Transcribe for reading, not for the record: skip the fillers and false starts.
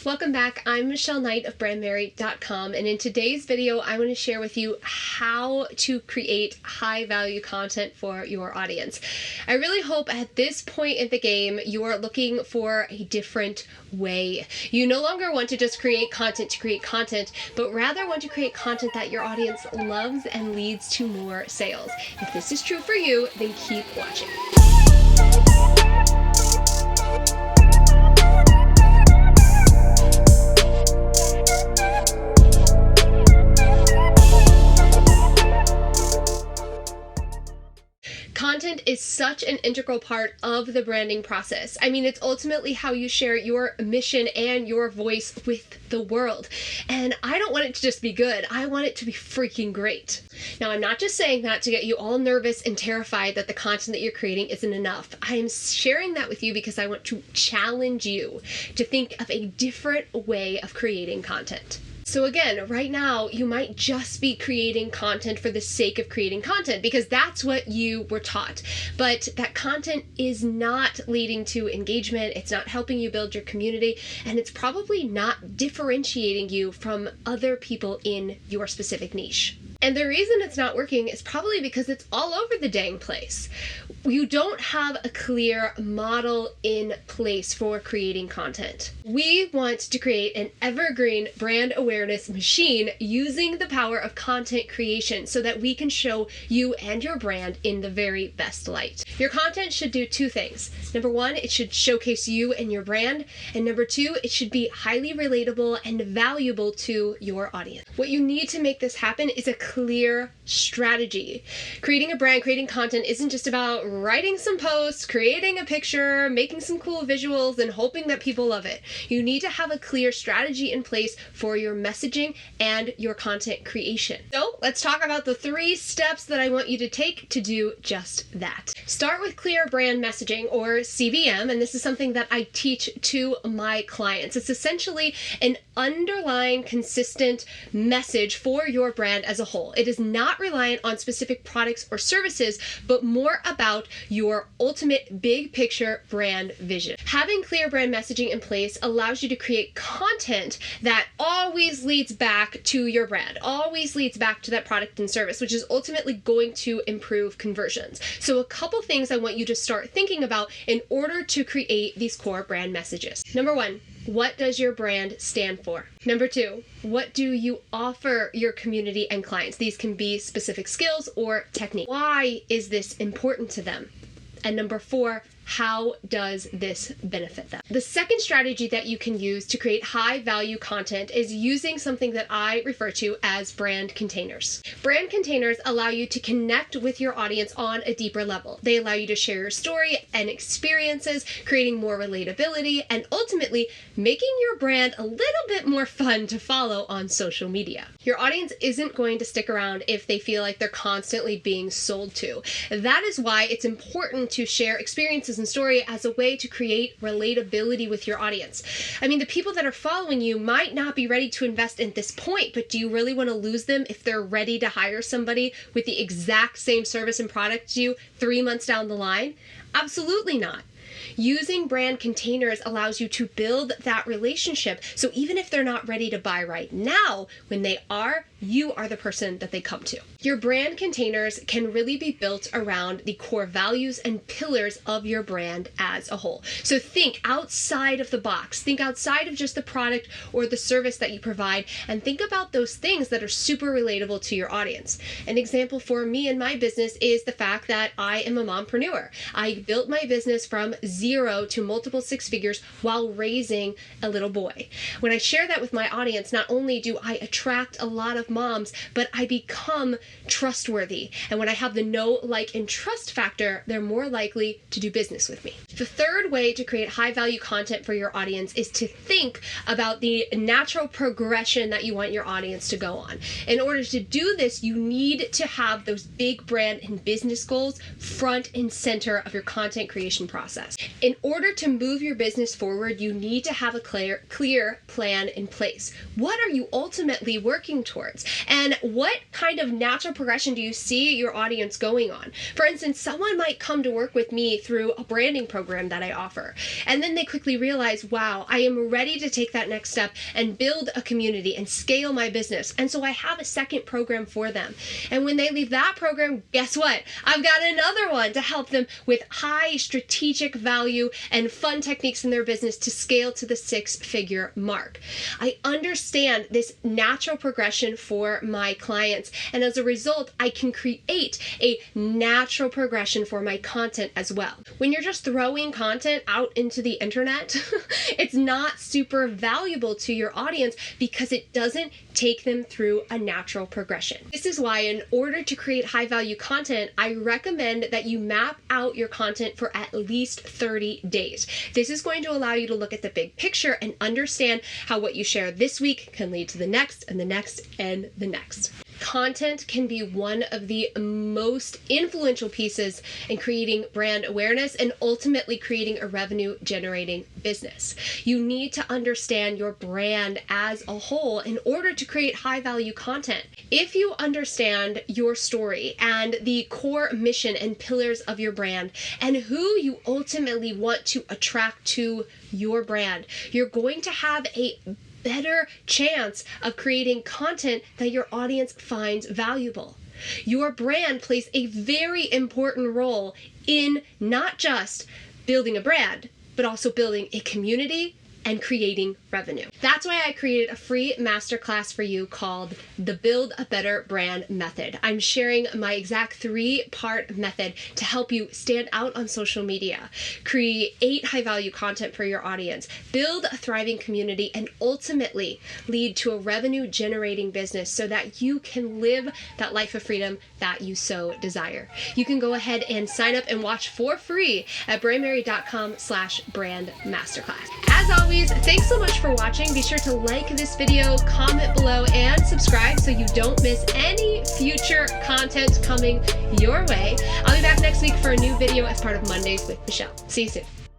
Welcome back. I'm Michelle Knight of Brandmerry.com, and in today's video I want to share with you how to create high value content for your audience. I really hope at this point in the game you're looking for a different way. You no longer want to just create content to create content, but rather want to create content that your audience loves and leads to more sales. If this is true for you, then keep watching. Content is such an integral part of the branding process. I mean, it's ultimately how you share your mission and your voice with the world. And I don't want it to just be good. I want it to be freaking great. Now, I'm not just saying that to get you all nervous and terrified that the content that you're creating isn't enough. I am sharing that with you because I want to challenge you to think of a different way of creating content. So again, right now, you might just be creating content for the sake of creating content because that's what you were taught. But that content is not leading to engagement, it's not helping you build your community, and it's probably not differentiating you from other people in your specific niche. And the reason it's not working is probably because it's all over the dang place. You don't have a clear model in place for creating content. We want to create an evergreen brand awareness machine using the power of content creation so that we can show you and your brand in the very best light. Your content should do two things. Number one, it should showcase you and your brand. And number two, it should be highly relatable and valuable to your audience. What you need to make this happen is a clear strategy. Creating a brand, creating content isn't just about writing some posts, creating a picture, making some cool visuals, and hoping that people love it. You need to have a clear strategy in place for your messaging and your content creation. So let's talk about the 3 steps that I want you to take to do just that. Start with clear brand messaging, or CBM, and this is something that I teach to my clients. It's essentially an underlying consistent message for your brand as a whole. It is not reliant on specific products or services, but more about your ultimate big picture brand vision. Having clear brand messaging in place allows you to create content that always leads back to your brand, always leads back to that product and service, which is ultimately going to improve conversions. So a couple things I want you to start thinking about in order to create these core brand messages. Number 1, what does your brand stand for? Number 2, what do you offer your community and clients? These can be specific skills or technique. Why is this important to them? And number 4, how does this benefit them? The second strategy that you can use to create high value content is using something that I refer to as brand containers. Brand containers allow you to connect with your audience on a deeper level. They allow you to share your story and experiences, creating more relatability and ultimately making your brand a little bit more fun to follow on social media. Your audience isn't going to stick around if they feel like they're constantly being sold to. That is why it's important to share experiences and story as a way to create relatability with your audience. I mean, the people that are following you might not be ready to invest at this point, but do you really want to lose them if they're ready to hire somebody with the exact same service and product as you 3 months down the line? Absolutely not. Using brand containers allows you to build that relationship. So even if they're not ready to buy right now, when they are, you are the person that they come to. Your brand containers can really be built around the core values and pillars of your brand as a whole. So think outside of the box. Think outside of just the product or the service that you provide, and think about those things that are super relatable to your audience. An example for me and my business is the fact that I am a mompreneur. I built my business from 0 to multiple 6 figures while raising a little boy. When I share that with my audience, not only do I attract a lot of moms, but I become trustworthy. And when I have the know, like, and trust factor, they're more likely to do business with me. The third way to create high value content for your audience is to think about the natural progression that you want your audience to go on. In order to do this, you need to have those big brand and business goals front and center of your content creation process. In order to move your business forward, you need to have a clear plan in place. What are you ultimately working towards? audience? And what kind of natural progression do you see your audience going on? For instance, someone might come to work with me through a branding program that I offer, and then they quickly realize, wow, I am ready to take that next step and build a community and scale my business. And so I have a second program for them. And when they leave that program, guess what? I've got another one to help them with high strategic value and fun techniques in their business to scale to the 6-figure mark. I understand this natural progression for my clients, and as a result, I can create a natural progression for my content as well. When you're just throwing content out into the internet, it's not super valuable to your audience because it doesn't take them through a natural progression. This is why, in order to create high value content, I recommend that you map out your content for at least 30 days. This is going to allow you to look at the big picture and understand how what you share this week can lead to the next and the next and the next. Content can be one of the most influential pieces in creating brand awareness and ultimately creating a revenue generating business. You need to understand your brand as a whole in order to create high value content. If you understand your story and the core mission and pillars of your brand and who you ultimately want to attract to your brand, you're going to have a better chance of creating content that your audience finds valuable. Your brand plays a very important role in not just building a brand, but also building a community and creating revenue. That's why I created a free masterclass for you called the Build a Better Brand Method. I'm sharing my exact 3-part method to help you stand out on social media, create high value content for your audience, build a thriving community, and ultimately lead to a revenue generating business so that you can live that life of freedom that you so desire. You can go ahead and sign up and watch for free at brandmerry.com/brand masterclass. As always, thanks so much for watching. Be sure to like this video, comment below, and subscribe so you don't miss any future content coming your way. I'll be back next week for a new video as part of Mondays with Michelle. See you soon.